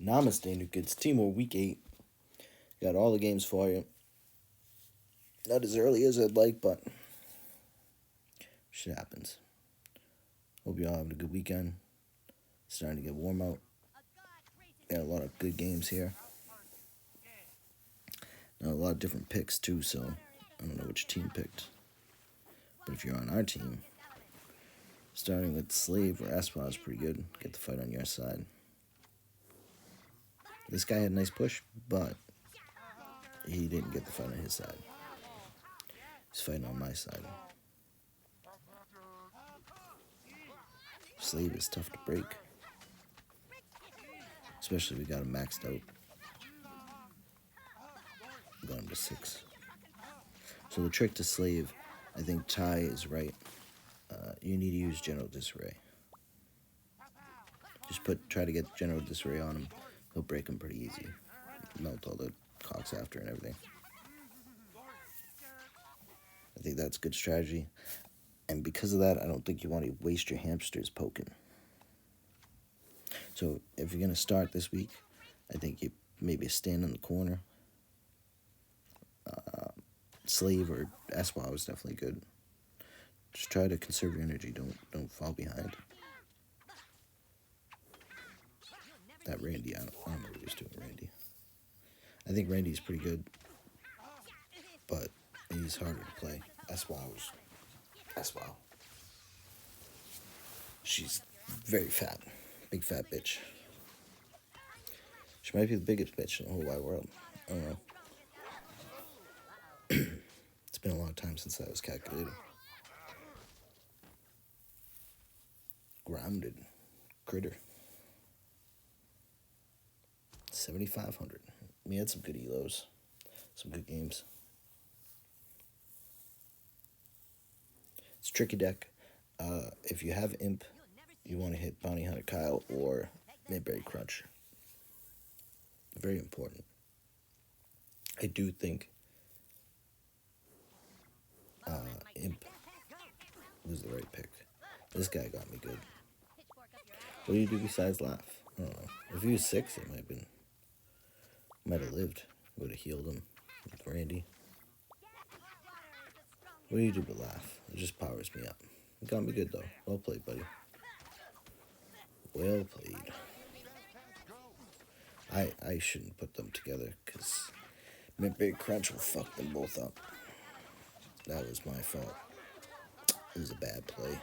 Namaste, new kids. Team War Week 8. Got all the games for you. Not as early as I'd like, but shit happens. Hope you all having a good weekend. Starting to get warm out. Got a lot of good games here. Now, a lot of different picks, too, so I don't know which team picked. But if you're on our team, starting with Slave or Espa is pretty good. Get the fight on your side. This guy had a nice push, but he didn't get the fight on his side. He's fighting on my side. Slave is tough to break. Especially if we got him maxed out. Got him to 6. So the trick to Slave, I think Ty is right. You need to use General Disarray. Just try to get General Disarray on him. He'll break him pretty easy. Melt all the cocks after and everything. I think that's a good strategy. And because of that, I don't think you want to waste your hamsters poking. So if you're going to start this week, I think you maybe stand in the corner. Slave or Espa is definitely good. Just try to conserve your energy. Don't fall behind. That Randy, I don't know what he was doing, Randy. I think Randy's pretty good, but he's harder to play. Espa. She's very fat. Big fat bitch. She might be the biggest bitch in the whole wide world. I don't know. It's been a long time since I was calculating. Grounded. Critter. 7,500. We had some good elos. Some good games. It's a tricky deck. If you have Imp, you want to hit Bounty Hunter Kyle or Midberry Crunch. Very important. I do think Imp was the right pick. This guy got me good. What do you do besides laugh? I don't know. If he was 6, it might have lived. Would have healed him with Randy. What do you do but laugh? It just powers me up. It got me good though. Well played, buddy. Well played. I shouldn't put them together because Midberry Crunch will fuck them both up. That was my fault. It was a bad play.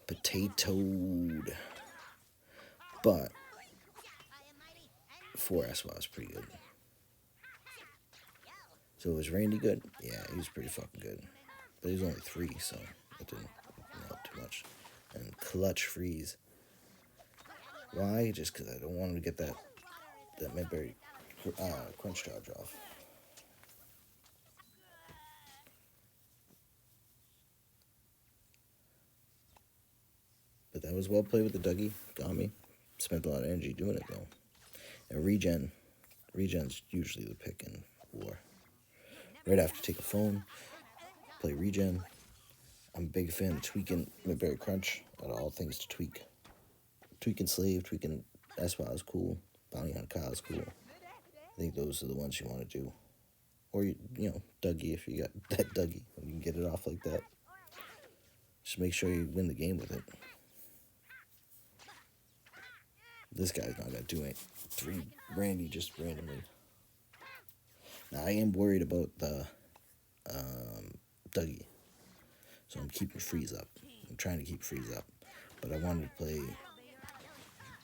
Potatoed. But 4S was pretty good. So was Randy good? Yeah, he was pretty fucking good. But he was only 3, so it didn't help too much. And Clutch Freeze. Why? Just because I don't want him to get that Midberry Crunch charge off. But that was well played with the Dougie. Got me. Spent a lot of energy doing it, though. And Regen's usually the pick in War. Right after take a phone, play Regen. I'm a big fan of tweaking Midberry Crunch. Got all things to tweak. Tweaking Slave, tweaking Espa is cool. Bounty on Kyle is cool. I think those are the ones you want to do. Or, you know, Dougie, if you got that Dougie, and you can get it off like that. Just make sure you win the game with it. This guy's not going to do it. 3 Randy just randomly. Now, I am worried about the Dougie. So I'm keeping Freeze up. I'm trying to keep Freeze up. But I wanted to play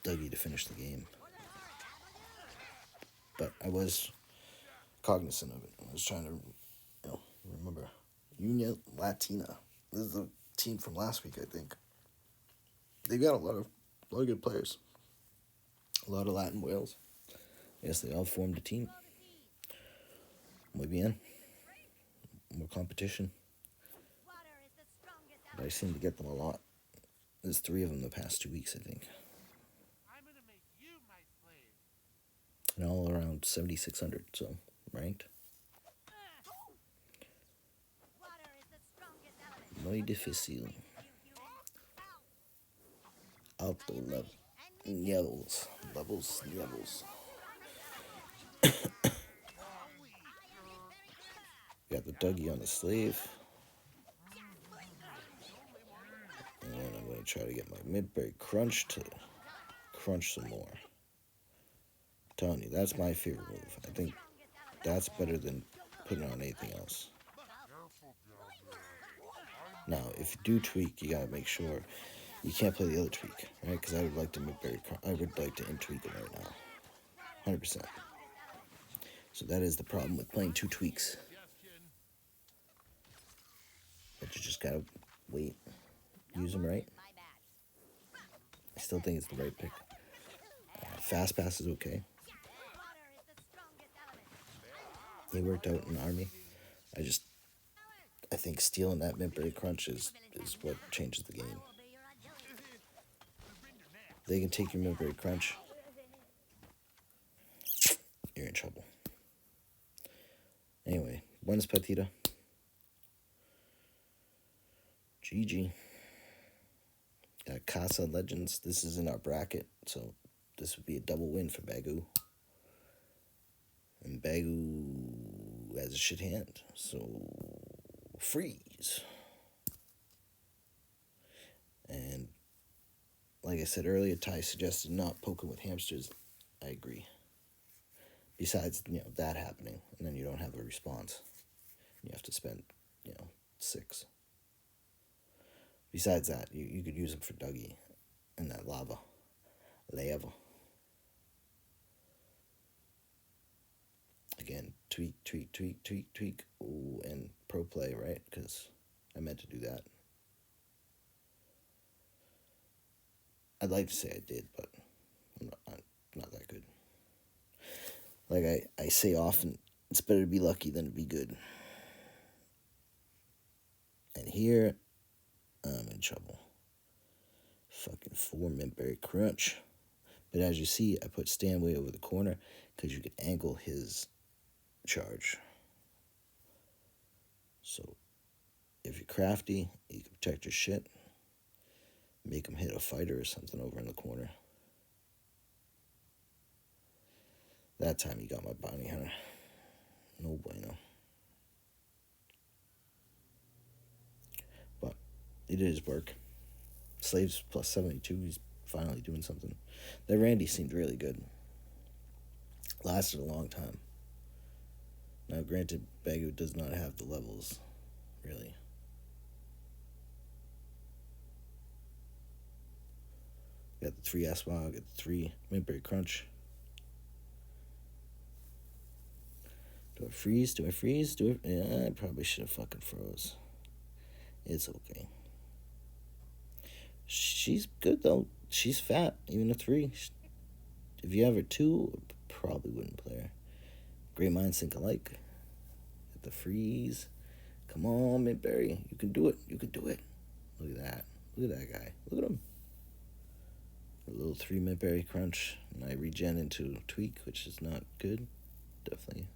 Dougie to finish the game. But I was cognizant of it. I was trying to, remember. Union Latina. This is the team from last week, I think. They got a lot of good players. A lot of Latin whales. I guess they all formed a team. Muy bien. More competition. But I seem to get them a lot. There's 3 of them the past 2 weeks, I think. And all around 7,600, so ranked. Muy difícil. Alto levels. Levels. Got the Dougie on the slave. And then I'm going to try to get my Midberry Crunch to crunch some more. I'm telling you, that's my favorite move. I think that's better than putting on anything else. Now, if you do tweak, you gotta make sure you can't play the other tweak, right? Because I would like to in-tweak it right now, 100%. So that is the problem with playing two tweaks. But you just gotta wait, use them right. I still think it's the right pick. Fast pass is okay. He worked out in Army. I think stealing that Midberry Crunch is what changes the game. They can take your Midberry Crunch, you're in trouble. Anyway, buenas partida. GG. Got Casa Legends. This is in our bracket, so this would be a double win for Bagu. And Bagu has a shit hand, so freeze. And like I said earlier, Ty suggested not poking with hamsters. I agree. Besides, that happening, and then you don't have a response. You have to spend, 6. Besides that, you could use them for Dougie and that lava. Again, tweak. Ooh, and pro play, right? Because I meant to do that. I'd like to say I did, but I'm not that good. Like I say often, it's better to be lucky than to be good. And here, I'm in trouble. Fucking 4 Midberry Crunch. But as you see, I put Stanway over the corner because you can angle his charge. So if you're crafty, you can protect your shit. Make him hit a fighter or something over in the corner. That time he got my bounty hunter. No bueno. But it did his work. Slaves plus 72. He's finally doing something. That Randy seemed really good. Lasted a long time. Now, granted, Bagu does not have the levels, really. Got the 3 S-Wow, got the 3 Midberry Crunch. Do I freeze? Yeah, I probably should have fucking froze. It's okay. She's good, though. She's fat, even a 3. If you have her 2, I probably wouldn't play her. Great minds think alike. At the freeze. Come on, Midberry. You can do it. Look at that. Look at that guy. Look at him. A little 3 Midberry Crunch. And I regen into Tweak, which is not good. Definitely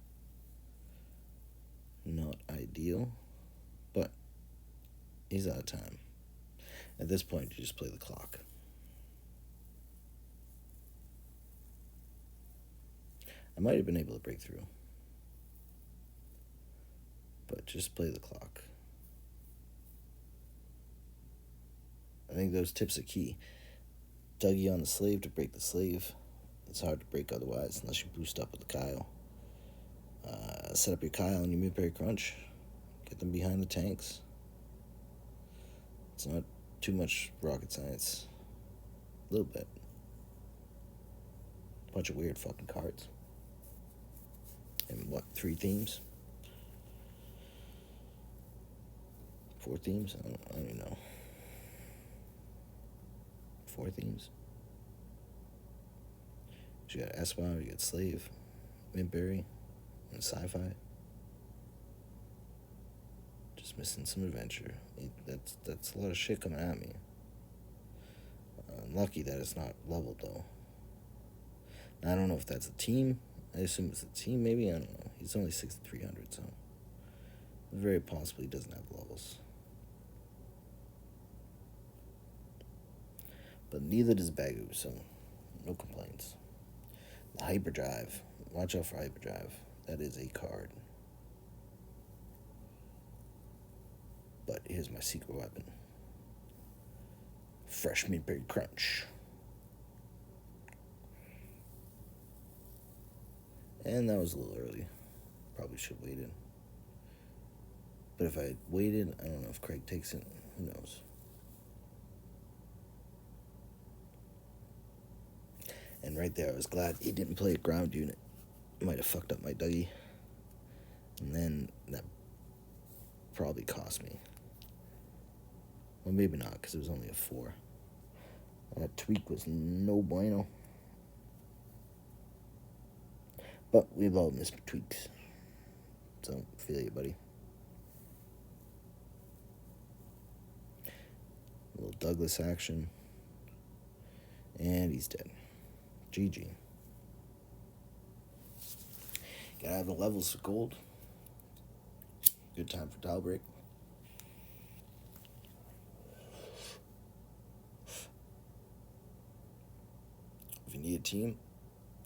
not ideal. But he's out of time. At this point, you just play the clock. I might have been able to break through. But just play the clock. I think those tips are key. Dougie on the slave to break the slave. It's hard to break otherwise unless you boost up with the Kyle. Set up your Kyle and your Midberry Crunch. Get them behind the tanks. It's not too much rocket science. A little bit. Bunch of weird fucking cards. And 3 themes? 4 themes? I don't even know. 4 themes? You got S-Wow, you got Slave, Midberry, and Sci-Fi. Just missing some adventure. That's a lot of shit coming at me. I'm lucky that it's not leveled, though. Now, I don't know if that's a team. I assume it's a team, maybe. I don't know. He's only 6,300, so very possibly he doesn't have levels. But neither does Bagu, so no complaints. Hyperdrive. Watch out for Hyperdrive. That is a card. But here's my secret weapon. Fresh Mint Berry Crunch. And that was a little early. Probably should have waited. But if I had waited, I don't know if Craig takes it. Who knows? And right there, I was glad he didn't play a ground unit. Might have fucked up my Dougie. And then that probably cost me. Well, maybe not, because it was only a 4. That tweak was no bueno. But we've all missed tweaks. So, feel you, buddy. A little Douglas action. And he's dead. GG. Gotta have the levels for gold. Good time for tile break. If you need a team,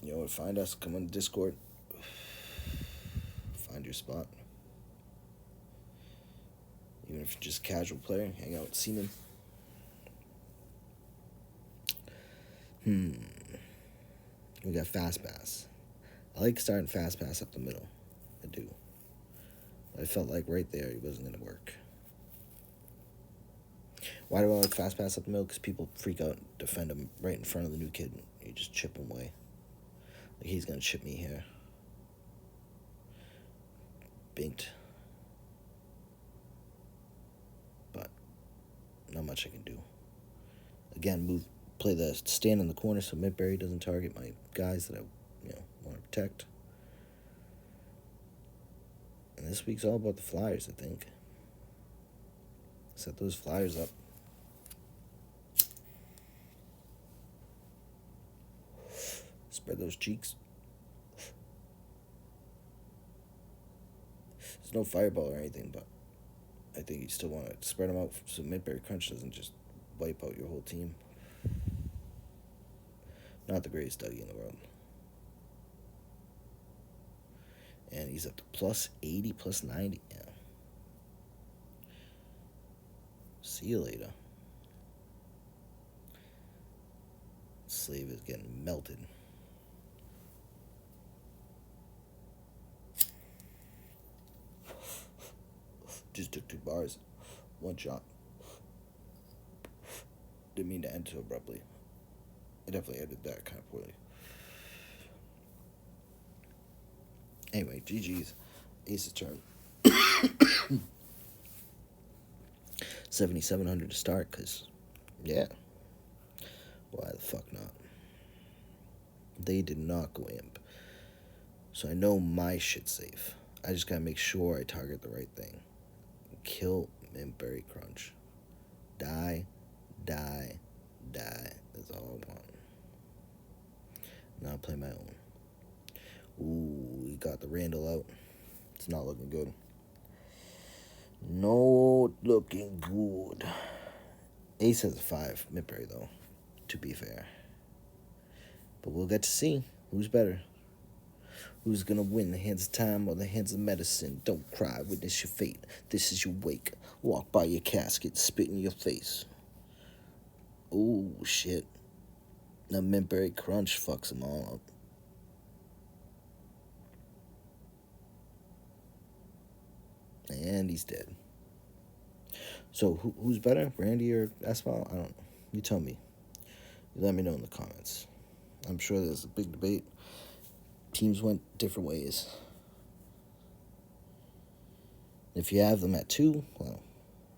you know where to find us. Come on the Discord. Find your spot. Even if you're just a casual player, hang out with Seamen. We got Fast Pass. I like starting Fast Pass up the middle. I do. But I felt like right there it wasn't going to work. Why do I like Fast Pass up the middle? Because people freak out and defend him right in front of the new kid. You just chip him away. Like he's going to chip me here. Binked. But not much I can do. Again, play the stand in the corner so Mint Berry doesn't target my guys that I want to protect. And this week's all about the flyers, I think. Set those flyers up. Spread those cheeks. There's no fireball or anything, but I think you still want to spread them out so Mint Berry Crunch doesn't just wipe out your whole team. Not the greatest Dougie in the world. And he's up to plus 80, plus 90. Yeah. See you later. Slave is getting melted. Just took 2 bars. 1 shot. Didn't mean to end so abruptly. I definitely ended that kind of poorly. Anyway, GG's. Ace's turn. 7,700 to start, because, yeah. Why the fuck not? They did not go imp. So I know my shit's safe. I just gotta make sure I target the right thing. Kill Mint Berry Crunch. Die, die, die. That's all I want. Now I'll play my own. Ooh, we got the Randall out. It's not looking good. Not looking good. Ace has a 5. Mint Berry, though, to be fair. But we'll get to see who's better. Who's gonna win, the hands of time or the hands of medicine? Don't cry, witness your fate. This is your wake. Walk by your casket, spit in your face. Ooh, shit. Now Mint Berry Crunch fucks them all up. And he's dead. So who's better, Randy or Asphalt? I don't know. You tell me. You let me know in the comments. I'm sure there's a big debate. Teams went different ways. If you have them at 2, well,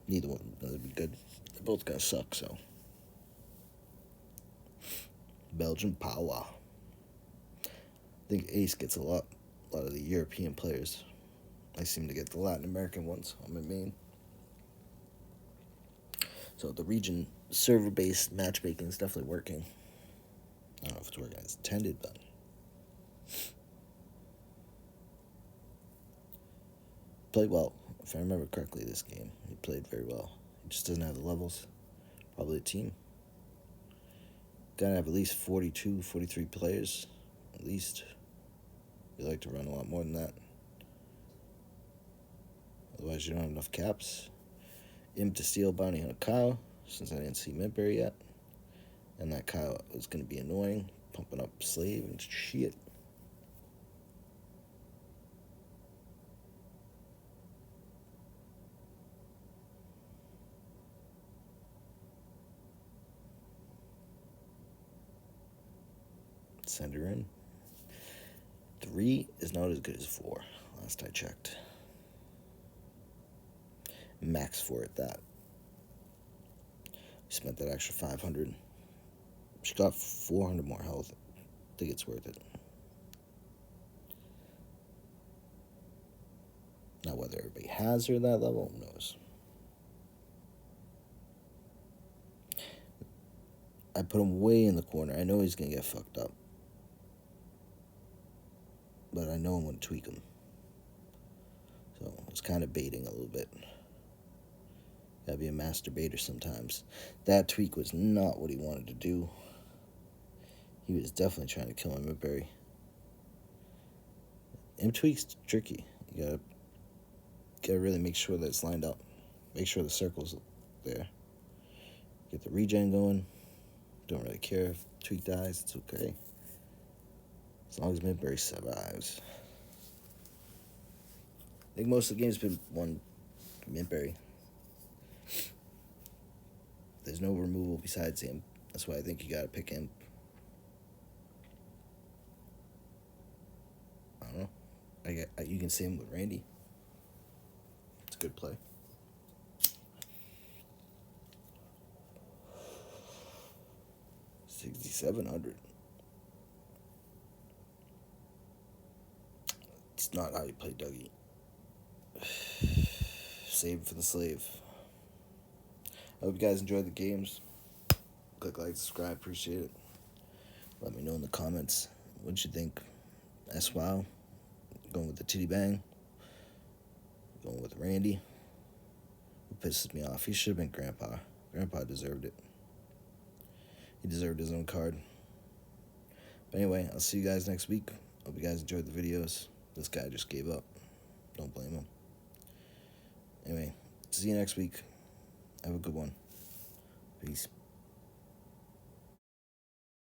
neither one would be good. They're both gonna suck, so. Belgian power. I think Ace gets a lot of the European players. I seem to get the Latin American ones on my main. So the region server-based matchmaking is definitely working. I don't know if it's working as intended, but played well. If I remember correctly, this game, he played very well. He just doesn't have the levels. Probably a team. Gotta have at least 42, 43 players. at least. We like to run a lot more than that. Otherwise, you don't have enough caps. Imp to steal bounty on a cow, since I didn't see Midbury yet. And that cow is going to be annoying, pumping up slave and shit. Send her in. 3 is not as good as 4, last I checked. Max 4 at that. We spent that extra 500. She got 400 more health. I think it's worth it. Now, whether everybody has her at that level, who knows? I put him way in the corner. I know he's going to get fucked up. But I know I'm going to tweak him. So I was kind of baiting a little bit. Gotta be a master baiter sometimes. That tweak was not what he wanted to do. He was definitely trying to kill him at Berry. M tweak's tricky. You gotta really make sure that it's lined up. Make sure the circle's there. Get the regen going. Don't really care if tweak dies, it's okay. As long as Midbury survives. I think most of the game's been won Midbury. There's no removal besides him. That's why I think you gotta pick him. I don't know. You can see him with Randy. It's a good play. $6,700. It's not how you play Dougie. Save for the slave. I hope you guys enjoyed the games. Click like, subscribe, appreciate it. Let me know in the comments what you think. S-Wow, going with the titty bang, going with Randy. Who pisses me off? He should have been Grandpa. Grandpa deserved it. He deserved his own card. But anyway, I'll see you guys next week. Hope you guys enjoyed the videos. This guy just gave up. Don't blame him. Anyway, see you next week. Have a good one. Peace.